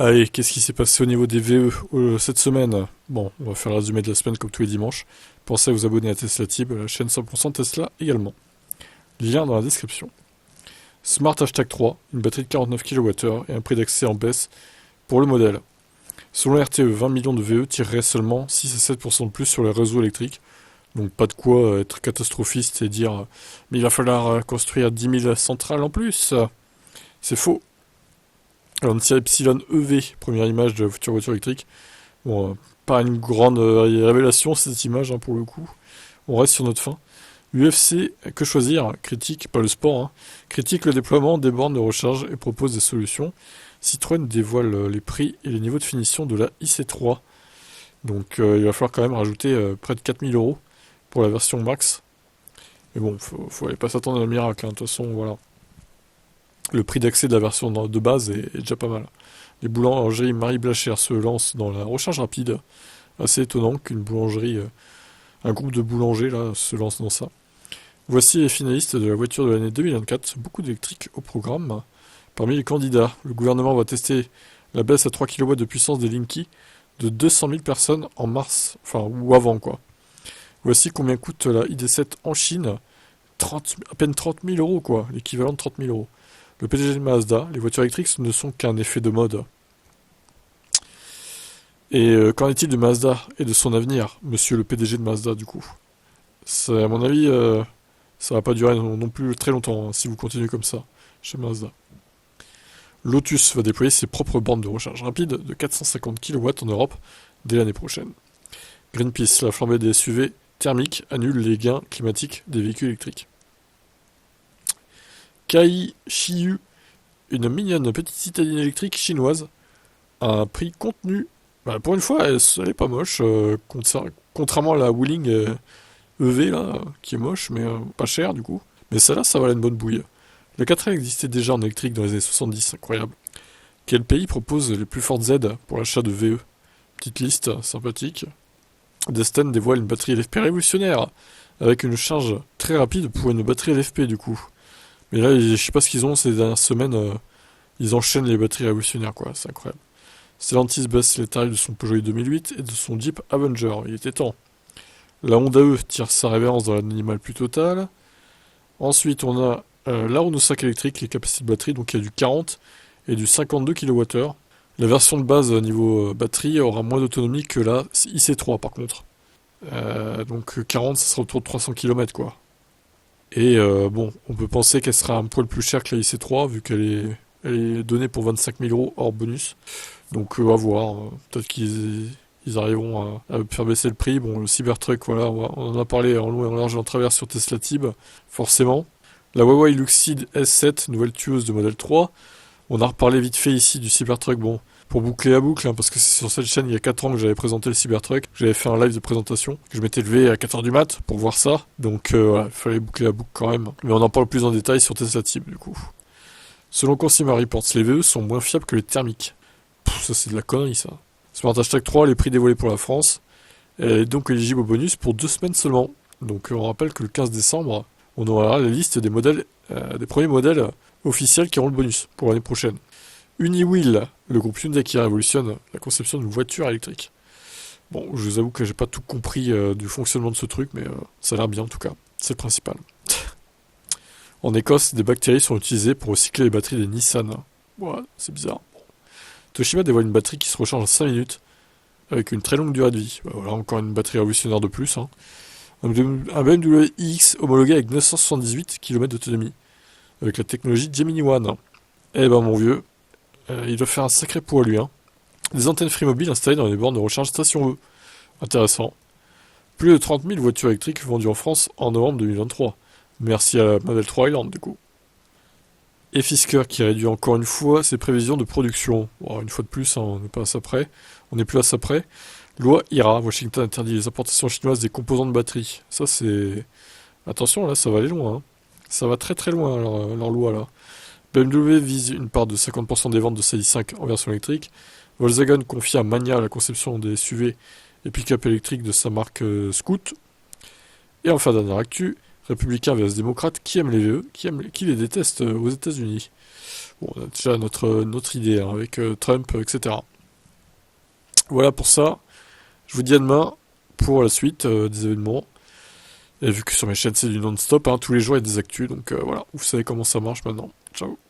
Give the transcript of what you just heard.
Allez, qu'est-ce qui s'est passé au niveau des VE cette semaine? Bon, on va faire le résumé de la semaine comme tous les dimanches. Pensez à vous abonner à Tesla Tib, la chaîne 100% Tesla également. Lien dans la description. Smart Hashtag 3, une batterie de 49 kWh et un prix d'accès en baisse pour le modèle. Selon RTE, 20 millions de VE tireraient seulement 6 à 7% de plus sur les réseaux électriques. Donc pas de quoi être catastrophiste et dire mais il va falloir construire 10 000 centrales en plus. C'est faux. Alors, Lancia Epsilon EV, première image de la future voiture électrique. Bon, pas une grande révélation cette image pour le coup. On reste sur notre fin. UFC, que choisir? Critique, pas le sport, critique le déploiement des bornes de recharge et propose des solutions. Citroën dévoile les prix et les niveaux de finition de la IC3. Donc il va falloir quand même rajouter près de 4 000 euros pour la version max. Mais bon, faut aller pas s'attendre à un miracle, de toute façon, voilà. Le prix d'accès de la version de base est déjà pas mal. Les boulangeries Marie Blacher se lancent dans la recharge rapide. Assez étonnant qu'une boulangerie, un groupe de boulangers là, se lance dans ça. Voici les finalistes de la voiture de l'année 2024. Beaucoup d'électriques au programme. Parmi les candidats, le gouvernement va tester la baisse à 3 kW de puissance des Linky de 200 000 personnes en mars, enfin, ou avant quoi. Voici combien coûte la ID7 en Chine. À peine 30 000 euros quoi, l'équivalent de 30 000 euros. Le PDG de Mazda, les voitures électriques ne sont qu'un effet de mode. Et qu'en est-il de Mazda et de son avenir, monsieur le PDG de Mazda, du coup? À mon avis, ça va pas durer non plus très longtemps, si vous continuez comme ça, chez Mazda. Lotus va déployer ses propres bornes de recharge rapide de 450 kW en Europe dès l'année prochaine. Greenpeace, la flambée des SUV thermiques annule les gains climatiques des véhicules électriques. Kai Shiyu, une mignonne petite citadine électrique chinoise, à un prix contenu. Bah, pour une fois, elle est pas moche, contrairement à la Wuling EV, là, qui est moche, mais pas cher du coup. Mais celle-là, ça valait une bonne bouille. La 4L existait déjà en électrique dans les années 70, incroyable. Quel pays propose les plus fortes aides pour l'achat de VE? Petite liste sympathique. Destin dévoile une batterie LFP révolutionnaire, avec une charge très rapide pour une batterie LFP du coup. Mais là, je sais pas ce qu'ils ont ces dernières semaines, ils enchaînent les batteries révolutionnaires quoi, c'est incroyable. Stellantis baisse les tarifs de son Peugeot 2008 et de son Jeep Avenger, il était temps. La Honda E tire sa révérence dans l'animal plus total. Ensuite, on a la Renault 5 électrique, les capacités de batterie, donc il y a du 40 et du 52 kWh. La version de base niveau batterie aura moins d'autonomie que la IC3 par contre. Donc 40, ça sera autour de 300 km quoi. Et bon, on peut penser qu'elle sera un poil plus chère que la IC3 vu elle est donnée pour 25 000 euros hors bonus. Donc à voir, peut-être qu'ils arriveront à faire baisser le prix. Bon, le Cybertruck, voilà, on en a parlé en long et en large et en travers sur Tesla Tib, forcément. La Huawei Luxid S7, nouvelle tueuse de modèle 3. On a reparlé vite fait ici du Cybertruck, bon, pour boucler la boucle, parce que c'est sur cette chaîne il y a 4 ans que j'avais présenté le Cybertruck. J'avais fait un live de présentation, que je m'étais levé à 4h du mat pour voir ça. Donc voilà, il fallait boucler la boucle quand même. Mais on en parle plus en détail sur Tesla Tib, du coup. Selon Consumer Reports, les VE sont moins fiables que les thermiques. Ça c'est de la connerie ça. Smart Hashtag 3, les prix dévoilés pour la France. Elle est donc éligible au bonus pour 2 semaines seulement. Donc on rappelle que le 15 décembre, on aura la liste des modèles, des premiers modèles officiels qui auront le bonus pour l'année prochaine. Uniwheel, le groupe Hyundai qui révolutionne la conception d'une voiture électrique. Bon, je vous avoue que j'ai pas tout compris du fonctionnement de ce truc, mais ça a l'air bien en tout cas. C'est le principal. En Écosse, des bactéries sont utilisées pour recycler les batteries des Nissan. Ouais, c'est bizarre. Toshiba dévoile une batterie qui se recharge en 5 minutes, avec une très longue durée de vie. Voilà, encore une batterie révolutionnaire de plus. Un BMW iX homologué avec 978 km d'autonomie, avec la technologie Gemini One. Eh ben mon vieux, il doit faire un sacré poids lui. Des antennes Free Mobile installées dans les bornes de recharge station E. Intéressant. Plus de 30 000 voitures électriques vendues en France en novembre 2023. Merci à la Model 3 Highland du coup. Et Fisker qui réduit encore une fois ses prévisions de production. Bon, une fois de plus, on n'est pas à ça près. On n'est plus à ça près. Loi IRA, Washington interdit les importations chinoises des composants de batterie. Ça c'est... Attention là, ça va aller loin. Ça va très très loin leur loi là. BMW vise une part de 50% des ventes de sa i5 en version électrique. Volkswagen confie à Mania la conception des SUV et pick-up électriques de sa marque Scoot. Et enfin, dernière actu, républicain vs démocrate, qui aime les VE, qui les déteste aux États-Unis. Bon, on a déjà notre idée hein, avec Trump, etc. Voilà pour ça. Je vous dis à demain pour la suite des événements. Et vu que sur mes chaînes c'est du non-stop, hein, tous les jours il y a des actus, donc voilà, vous savez comment ça marche maintenant. Ciao.